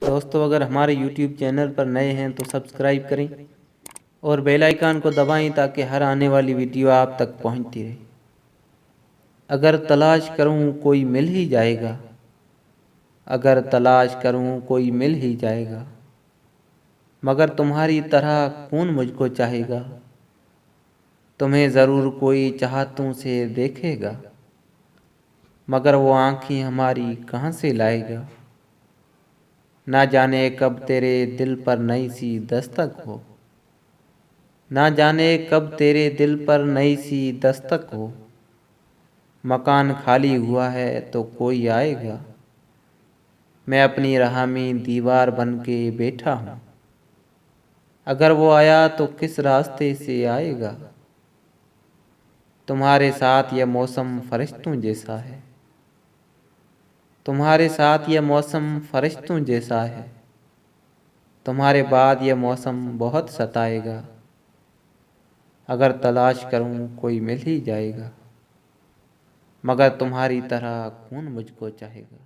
दोस्तों, अगर हमारे YouTube चैनल पर नए हैं तो सब्सक्राइब करें और बेल आइकन को दबाएं ताकि हर आने वाली वीडियो आप तक पहुंचती रहे। अगर तलाश करूं कोई मिल ही जाएगा, अगर तलाश करूं कोई मिल ही जाएगा, मगर तुम्हारी तरह कौन मुझको चाहेगा। तुम्हें ज़रूर कोई चाहतों से देखेगा, मगर वो आँखें हमारी कहाँ से लाएगा। ना जाने कब तेरे दिल पर नई सी दस्तक हो, ना जाने कब तेरे दिल पर नई सी दस्तक हो। मकान खाली हुआ है तो कोई आएगा, मैं अपनी राह में दीवार बन के बैठा हूँ। अगर वो आया तो किस रास्ते से आएगा। तुम्हारे साथ यह मौसम फरिश्तों जैसा है, तुम्हारे साथ यह मौसम फरिश्तों जैसा है। तुम्हारे बाद यह मौसम बहुत सताएगा, अगर तलाश करूं कोई मिल ही जाएगा, मगर तुम्हारी तरह कौन मुझको चाहेगा।